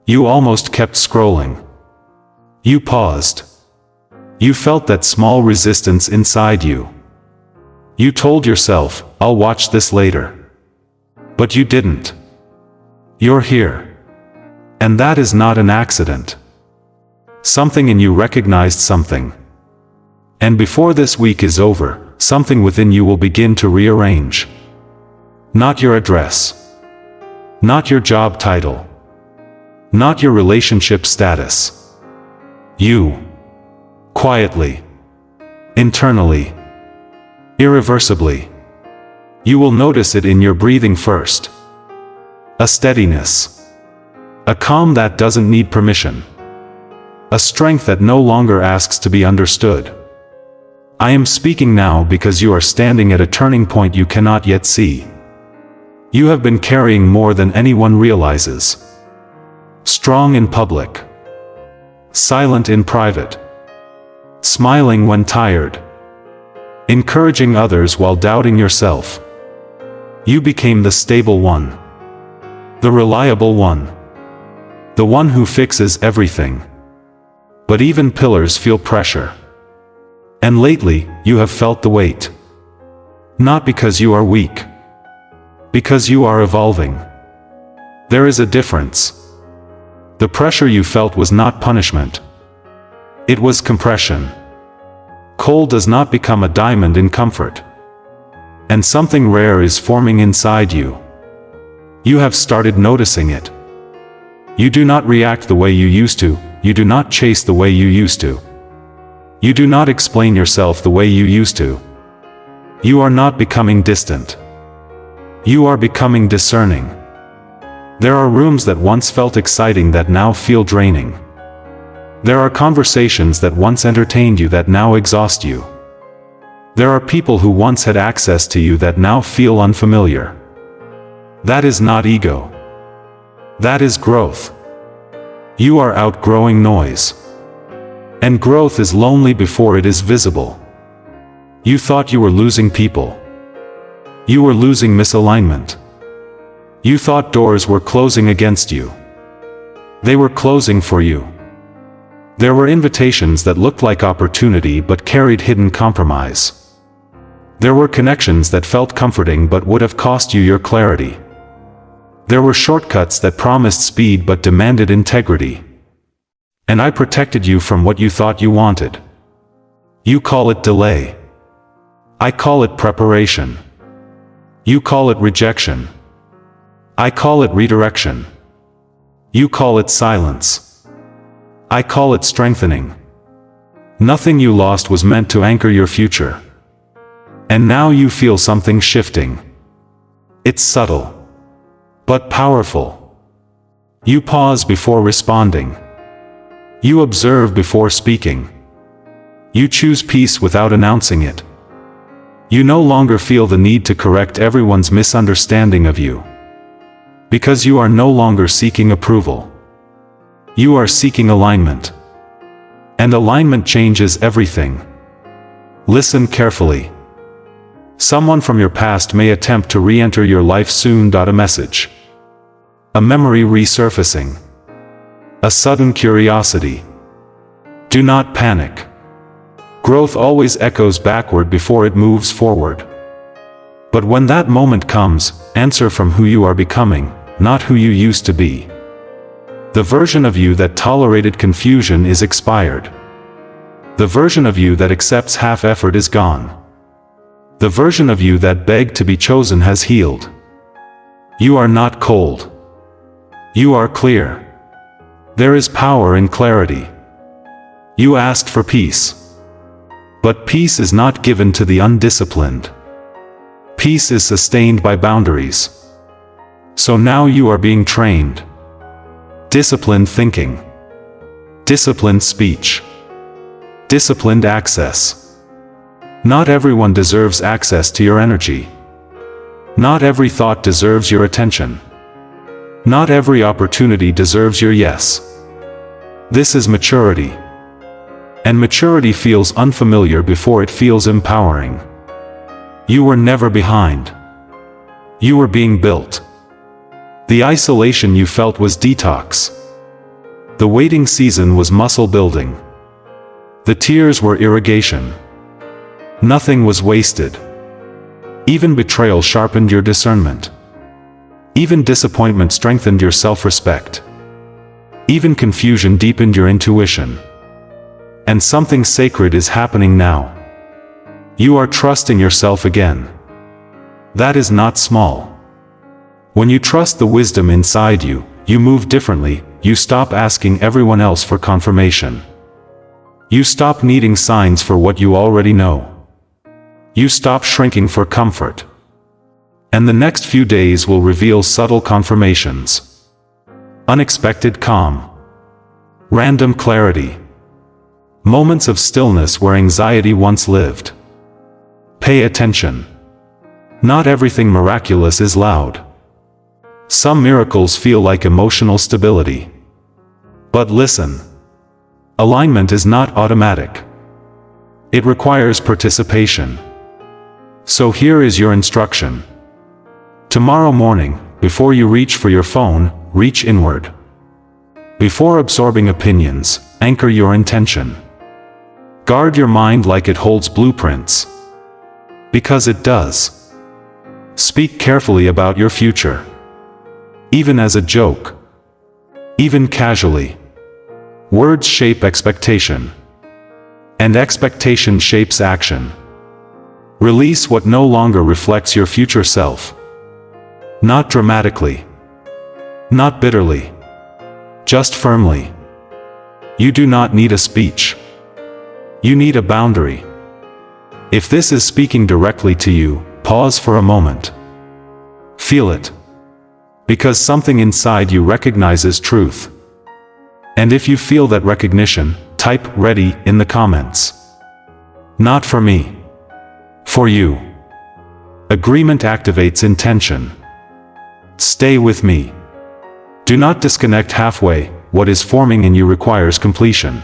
You almost kept scrolling. You paused. You felt that small resistance inside you. You told yourself, "I'll watch this later." But you didn't. You're here. And that is not an accident. Something in you recognized something. And before this week is over, something within you will begin to rearrange. Not your address. Not your job title. Not your relationship status. You. Quietly. Internally. Irreversibly. You will notice it in your breathing first. A steadiness. A calm that doesn't need permission. A strength that no longer asks to be understood. I am speaking now because you are standing at a turning point you cannot yet see. You have been carrying more than anyone realizes. Strong in public. Silent in private. Smiling when tired. Encouraging others while doubting yourself. You became the stable one. The reliable one. The one who fixes everything. But even pillars feel pressure. And lately, you have felt the weight. Not because you are weak. Because you are evolving. There is a difference. The pressure you felt was not punishment. It was compression. Coal does not become a diamond in comfort. And something rare is forming inside you. You have started noticing it. You do not react the way you used to. You do not chase the way you used to. You do not explain yourself the way you used to. You are not becoming distant. You are becoming discerning. There are rooms that once felt exciting that now feel draining. There are conversations that once entertained you that now exhaust you. There are people who once had access to you that now feel unfamiliar. That is not ego. That is growth. You are outgrowing noise. And growth is lonely before it is visible. You thought you were losing people. You were losing misalignment. You thought doors were closing against you. They were closing for you. There were invitations that looked like opportunity but carried hidden compromise. There were connections that felt comforting but would have cost you your clarity. There were shortcuts that promised speed but demanded integrity. And I protected you from what you thought you wanted. You call it delay. I call it preparation. You call it rejection. I call it redirection. You call it silence. I call it strengthening. Nothing you lost was meant to anchor your future. And now you feel something shifting. It's subtle, but powerful. You pause before responding. You observe before speaking. You choose peace without announcing it. You no longer feel the need to correct everyone's misunderstanding of you. Because you are no longer seeking approval. You are seeking alignment. And alignment changes everything. Listen carefully. Someone from your past may attempt to re-enter your life soon. A message. A memory resurfacing. A sudden curiosity. Do not panic. Growth always echoes backward before it moves forward. But when that moment comes, answer from who you are becoming, not who you used to be. The version of you that tolerated confusion is expired. The version of you that accepts half effort is gone. The version of you that begged to be chosen has healed. You are not cold. You are clear. There is power in clarity. You asked for peace. But peace is not given to the undisciplined. Peace is sustained by boundaries. So now you are being trained. Disciplined thinking. Disciplined speech. Disciplined access. Not everyone deserves access to your energy. Not every thought deserves your attention. Not every opportunity deserves your yes. This is maturity. And maturity feels unfamiliar before it feels empowering. You were never behind. You were being built. The isolation you felt was detox. The waiting season was muscle building. The tears were irrigation. Nothing was wasted. Even betrayal sharpened your discernment. Even disappointment strengthened your self-respect. Even confusion deepened your intuition. And something sacred is happening now. You are trusting yourself again. That is not small. When you trust the wisdom inside you, you move differently. You stop asking everyone else for confirmation. You stop needing signs for what you already know. You stop shrinking for comfort. And the next few days will reveal subtle confirmations. Unexpected calm. Random clarity. Moments of stillness where anxiety once lived. Pay attention. Not everything miraculous is loud. Some miracles feel like emotional stability. But listen. Alignment is not automatic. It requires participation. So here is your instruction. Tomorrow morning, before you reach for your phone, reach inward. Before absorbing opinions, anchor your intention. Guard your mind like it holds blueprints. Because it does. Speak carefully about your future. Even as a joke. Even casually. Words shape expectation. And expectation shapes action. Release what no longer reflects your future self. Not dramatically. Not bitterly. Just firmly. You do not need a speech. You need a boundary. If this is speaking directly to you, pause for a moment. Feel it. Because something inside you recognizes truth. And if you feel that recognition, type "ready" in the comments. Not for me. For you. Agreement activates intention. Stay with me. Do not disconnect halfway. What is forming in you requires completion.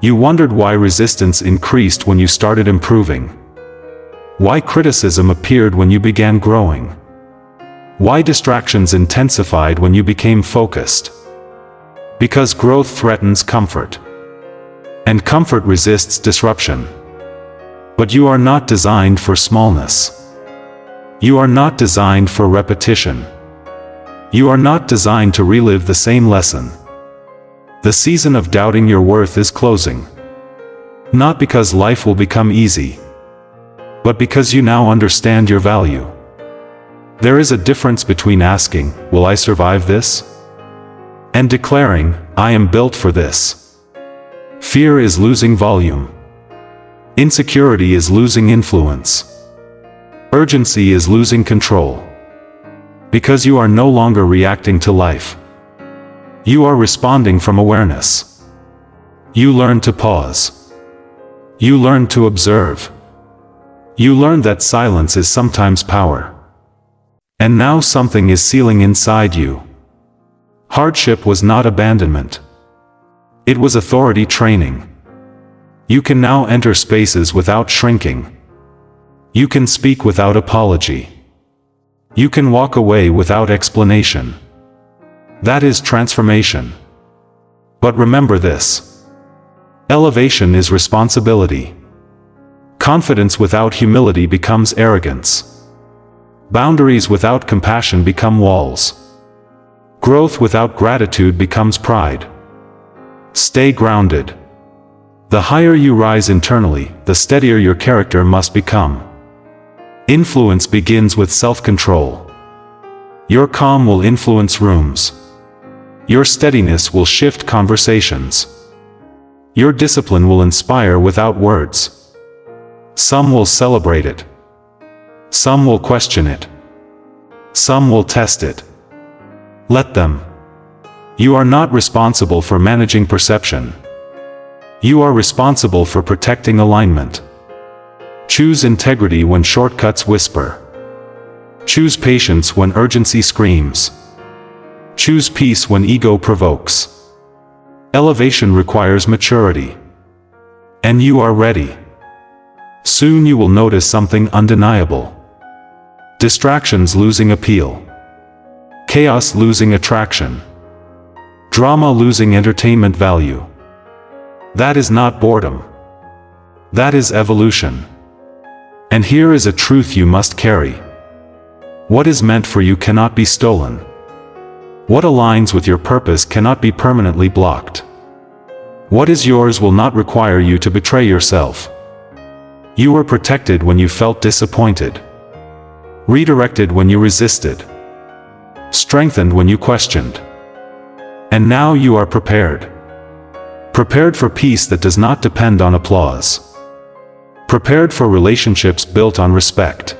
You wondered why resistance increased when you started improving. Why criticism appeared when you began growing. Why distractions intensified when you became focused. Because growth threatens comfort. And comfort resists disruption. But you are not designed for smallness. You are not designed for repetition. You are not designed to relive the same lesson. The season of doubting your worth is closing. Not because life will become easy, but because you now understand your value. There is a difference between asking, "Will I survive this?" and declaring, "I am built for this." Fear is losing volume. Insecurity is losing influence. Urgency is losing control. Because you are no longer reacting to life. You are responding from awareness. You learn to pause. You learn to observe. You learn that silence is sometimes power. And now something is sealing inside you. Hardship was not abandonment. It was authority training. You can now enter spaces without shrinking. You can speak without apology. You can walk away without explanation. That is transformation. But remember this. Elevation is responsibility. Confidence without humility becomes arrogance. Boundaries without compassion become walls. Growth without gratitude becomes pride. Stay grounded. The higher you rise internally, the steadier your character must become. Influence begins with self-control. Your calm will influence rooms. Your steadiness will shift conversations. Your discipline will inspire without words. Some will celebrate it. Some will question it. Some will test it. Let them. You are not responsible for managing perception. You are responsible for protecting alignment. Choose integrity when shortcuts whisper. Choose patience when urgency screams. Choose peace when ego provokes. Elevation requires maturity. And you are ready. Soon you will notice something undeniable. Distractions losing appeal. Chaos losing attraction. Drama losing entertainment value. That is not boredom. That is evolution. And here is a truth you must carry. What is meant for you cannot be stolen. What aligns with your purpose cannot be permanently blocked. What is yours will not require you to betray yourself. You were protected when you felt disappointed, redirected when you resisted, strengthened when you questioned. And now you are prepared. Prepared for peace that does not depend on applause. Prepared for relationships built on respect.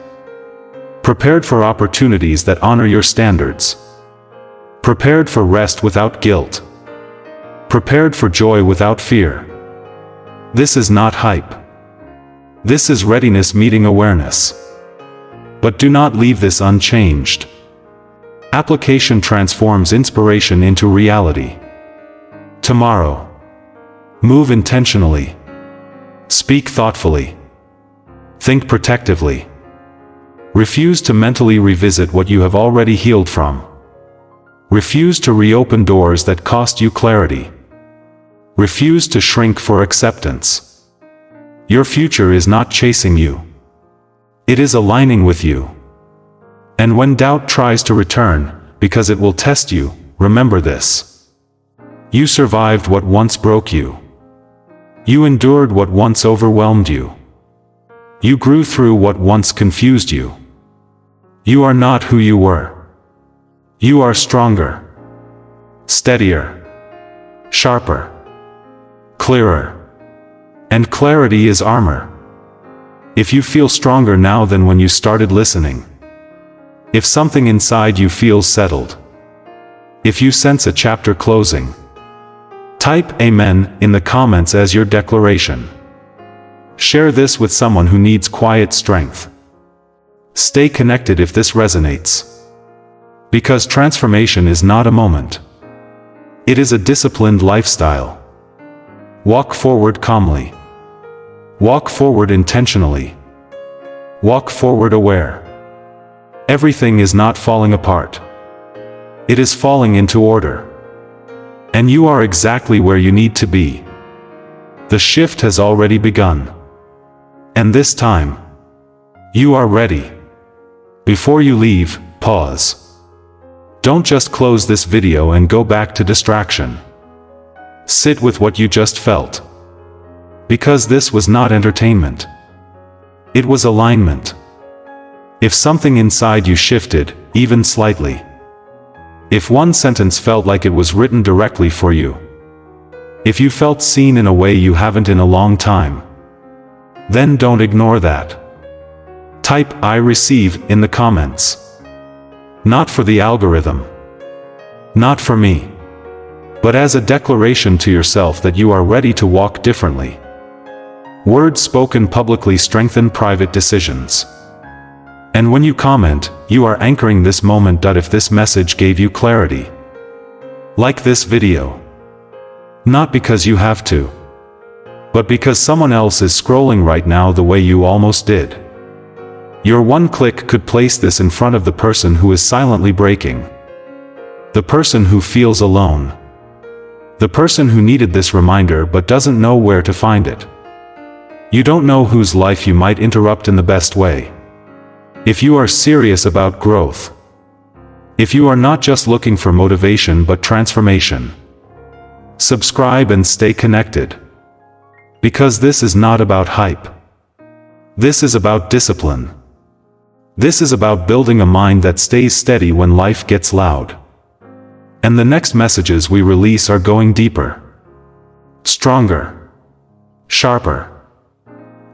Prepared for opportunities that honor your standards. Prepared for rest without guilt. Prepared for joy without fear. This is not hype. This is readiness meeting awareness. But do not leave this unchanged. Application transforms inspiration into reality. Tomorrow. Move intentionally. Speak thoughtfully. Think protectively. Refuse to mentally revisit what you have already healed from. Refuse to reopen doors that cost you clarity. Refuse to shrink for acceptance. Your future is not chasing you. It is aligning with you. And when doubt tries to return, because it will test you, remember this. You survived what once broke you. You endured what once overwhelmed you. You grew through what once confused you. You are not who you were. You are stronger, steadier, sharper, clearer. And clarity is armor. If you feel stronger now than when you started listening, if something inside you feels settled, if you sense a chapter closing, type Amen in the comments as your declaration. Share this with someone who needs quiet strength. Stay connected if this resonates. Because transformation is not a moment. It is a disciplined lifestyle. Walk forward calmly. Walk forward intentionally. Walk forward aware. Everything is not falling apart. It is falling into order. And you are exactly where you need to be. The shift has already begun. And this time, you are ready. Before you leave, pause. Don't just close this video and go back to distraction. Sit with what you just felt. Because this was not entertainment. It was alignment. If something inside you shifted, even slightly. If one sentence felt like it was written directly for you. If you felt seen in a way you haven't in a long time. Then don't ignore that. Type "I receive" in the comments. Not for the algorithm. Not for me. But as a declaration to yourself that you are ready to walk differently. Words spoken publicly strengthen private decisions. And when you comment, you are anchoring this moment. If this message gave you clarity, like this video. Not because you have to, but because someone else is scrolling right now the way you almost did. Your one click could place this in front of the person who is silently breaking. The person who feels alone. The person who needed this reminder but doesn't know where to find it. You don't know whose life you might interrupt in the best way. If you are serious about growth. If you are not just looking for motivation but transformation. Subscribe and stay connected. Because this is not about hype. This is about discipline. This is about building a mind that stays steady when life gets loud. And the next messages we release are going deeper. Stronger. Sharper.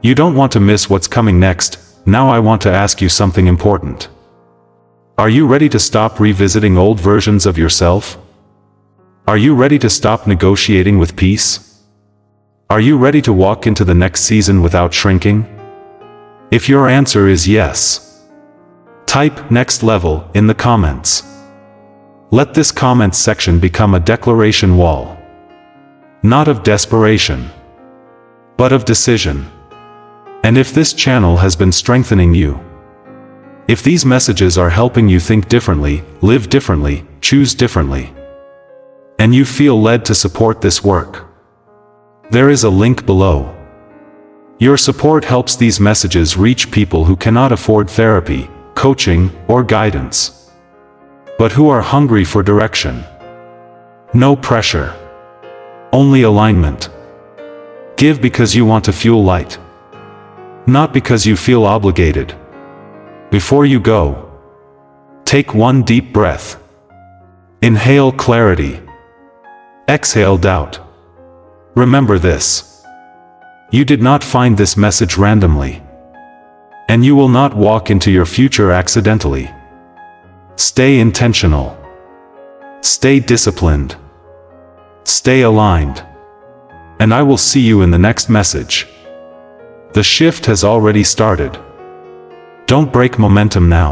You don't want to miss what's coming next. Now I want to ask you something important. Are you ready to stop revisiting old versions of yourself? Are you ready to stop negotiating with peace? Are you ready to walk into the next season without shrinking? If your answer is yes, type "next level" in the comments. Let this comments section become a declaration wall. Not of desperation, but of decision. And if this channel has been strengthening you, if these messages are helping you think differently, live differently, choose differently, and you feel led to support this work, there is a link below. Your support helps these messages reach people who cannot afford therapy, coaching, or guidance, but who are hungry for direction. No pressure. Only alignment. Give because you want to fuel light, not because you feel obligated. Before you go, take one deep breath. Inhale clarity. Exhale doubt. Remember this: you did not find this message randomly, and you will not walk into your future accidentally. Stay intentional. Stay disciplined. Stay aligned. And I will see you in the next message. The shift has already started. Don't break momentum now.